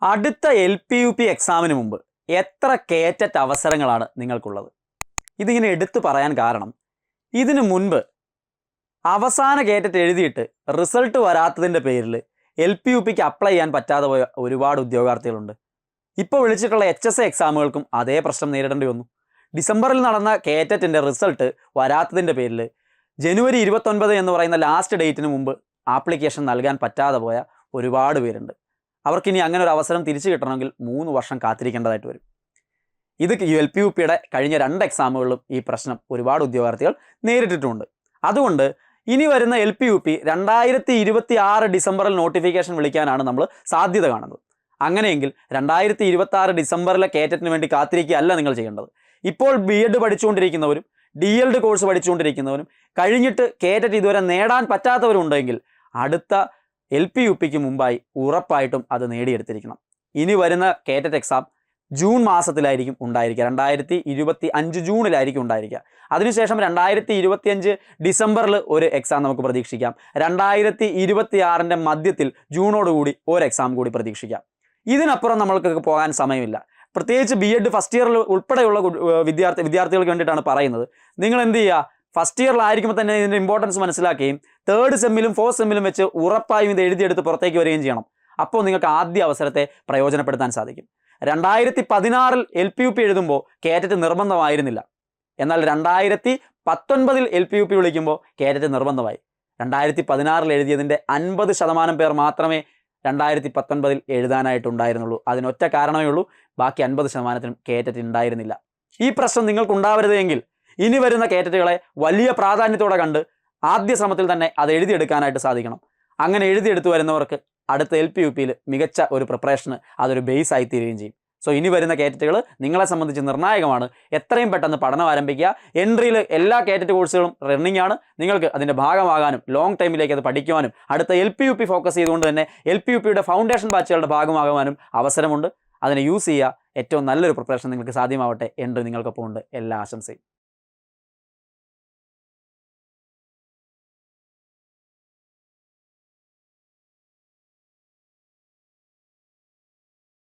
അടുത്ത LPUP എക്സാമിന് മുമ്പ് എത്ര കേറ്ററ്റ് അവസരങ്ങളാണ് നിങ്ങൾക്കുള്ളത്? ഇതിങ്ങനെ എടുത്തു പറയാൻ കാരണം ഇതിനു മുൻപ് അവസാന കേറ്ററ്റ് എഴുതിയിട്ട് റിസൾട്ട് വരാത്തതിൻ്റെ പേരിൽ LPUPക്ക് അപ്ലൈ ചെയ്യാൻ പറ്റാതെ പോയ ഒരുപാട് ഉദ്യോഗാർത്ഥികളുണ്ട്. ഇപ്പോൾ വിളിച്ചിട്ടുള്ള HSA എക്സാമുകൾക്കും അതേ പ്രശ്നം നേരിടേണ്ടി വന്നു. ഡിസംബറിൽ നടന്ന കേറ്ററ്റിൻ്റെ റിസൾട്ട് വരാത്തതിൻ്റെ പേരിൽ ജനുവരി 29 എന്ന് പറയുന്ന ലാസ്റ്റ് ഡേറ്റിന് മുമ്പ് ആപ്ലിക്കേഷൻ നൽകാൻ പറ്റാതെ പോയ ഒരുപാട് പേരുണ്ട്. അവർക്കിനി അങ്ങനെ ഒരു അവസരം തിരിച്ചു കിട്ടണമെങ്കിൽ 3 വർഷം കാത്തിരിക്കേണ്ടതായിട്ട് വരും. ഇത് LPUPയുടെ കഴിഞ്ഞ 2 എക്സാമുകളിലും ഈ പ്രശ്നം ഒരുപാട് ഉദ്യോഗാർത്ഥികൾ നേരിട്ടിട്ടുമുണ്ട്. അതുകൊണ്ട് ഇനി വരുന്ന LPUP 2026 ഡിസംബറിൽ നോട്ടിഫിക്കേഷൻ വിളിക്കാനാണ് നമ്മൾ സാധ്യത കാണുന്നത്. അങ്ങനെയെങ്കിൽ 2026 ഡിസംബറിലെ കേറ്ററ്റിന് വേണ്ടി കാത്തിരിക്കുകയല്ല നിങ്ങൾ ചെയ്യേണ്ടത്. ഇപ്പോൾ BEd പഠിച്ചുകൊണ്ടിരിക്കുന്നവരും DLD കോഴ്സ് പഠിച്ചുകൊണ്ടിരിക്കുന്നവരും കഴിഞ്ഞിട്ട് കേറ്ററ്റ് ഇതുവരെ നേടാൻ പറ്റാത്തവരുണ്ടെങ്കിൽ അടുത്ത LPUPക്ക് മുമ്പായി ഉറപ്പായിട്ടും അത് നേടിയെടുത്തിരിക്കണം. ഇനി വരുന്ന കേറ്ററ്റ് എക്സാം ജൂൺ മാസത്തിലായിരിക്കും ഉണ്ടായിരിക്കുക. 2025 ജൂണിലായിരിക്കും ഉണ്ടായിരിക്കുക. അതിനുശേഷം 2025 ഡിസംബറിൽ ഒരു എക്സാം നമുക്ക് പ്രതീക്ഷിക്കാം. 2026 മധ്യത്തിൽ ജൂണോടുകൂടി ഒരു എക്സാം കൂടി പ്രതീക്ഷിക്കാം. ഇതിനപ്പുറം നമ്മൾക്ക് പോകാൻ സമയമില്ല. പ്രത്യേകിച്ച് BEd ഫസ്റ്റ് ഇയറിൽ ഉൾപ്പെടെയുള്ള വിദ്യാർത്ഥികൾക്ക് വേണ്ടിയിട്ടാണ് പറയുന്നത്. നിങ്ങൾ എന്ത് ചെയ്യുക, ഫസ്റ്റ് ഇയറിലായിരിക്കുമ്പോൾ തന്നെ ഇതിൻ്റെ ഇമ്പോർട്ടൻസ് മനസ്സിലാക്കുകയും 3rd സെമ്മിലും 4th സെമ്മിലും വെച്ച് ഉറപ്പായും ഇത് എഴുതിയെടുത്ത് പുറത്തേക്ക് വരികയും ചെയ്യണം. അപ്പോൾ നിങ്ങൾക്ക് ആദ്യ അവസരത്തെ പ്രയോജനപ്പെടുത്താൻ സാധിക്കും. 2016 LPUP എഴുതുമ്പോൾ കേറ്ററ്റ് നിർബന്ധമായിരുന്നില്ല. എന്നാൽ 2019 LPUP വിളിക്കുമ്പോൾ കേറ്ററ്റ് നിർബന്ധമായി. 2016 എഴുതിയതിൻ്റെ 50% പേർ മാത്രമേ 2019 എഴുതാനായിട്ടുണ്ടായിരുന്നുള്ളൂ. അതിനൊറ്റ കാരണമേ ഉള്ളൂ, ബാക്കി 50%-നും കേറ്ററ്റ് ഉണ്ടായിരുന്നില്ല. ഈ പ്രശ്നം നിങ്ങൾക്കുണ്ടാവരുത് എങ്കിൽ ഇനി വരുന്ന കേറ്ററ്റുകളെ വലിയ പ്രാധാന്യത്തോടെ കണ്ട് ആദ്യ ശ്രമത്തിൽ തന്നെ അത് എഴുതിയെടുക്കാനായിട്ട് സാധിക്കണം. അങ്ങനെ എഴുതിയെടുത്ത് വരുന്നവർക്ക് അടുത്ത LPUPയിൽ മികച്ച ഒരു പ്രിപ്പറേഷന് അതൊരു ബേസ് ആയി തീരുകയും ചെയ്യും. സോ ഇനി വരുന്ന കേറ്ററ്റുകൾ നിങ്ങളെ സംബന്ധിച്ച് നിർണായകമാണ്. എത്രയും പെട്ടെന്ന് പഠനം ആരംഭിക്കുക. എൻട്രിയിൽ എല്ലാ കേറ്ററ്റ് കോഴ്സുകളും റണ്ണിംഗ് ആണ്. നിങ്ങൾക്ക് അതിൻ്റെ ഭാഗമാകാനും ലോങ് ടൈമിലേക്ക് അത് പഠിക്കുവാനും അടുത്ത LPUP ഫോക്കസ് ചെയ്തുകൊണ്ട് തന്നെ LPUPയുടെ ഫൗണ്ടേഷൻ ബാച്ചുകളുടെ ഭാഗമാകാനും അവസരമുണ്ട്. അതിനെ യൂസ് ചെയ്യുക. ഏറ്റവും നല്ലൊരു പ്രിപ്പറേഷൻ നിങ്ങൾക്ക് സാധ്യമാവട്ടെ. എൻട്രി നിങ്ങൾക്കൊപ്പം ഉണ്ട്. എല്ലാ ആശംസയും.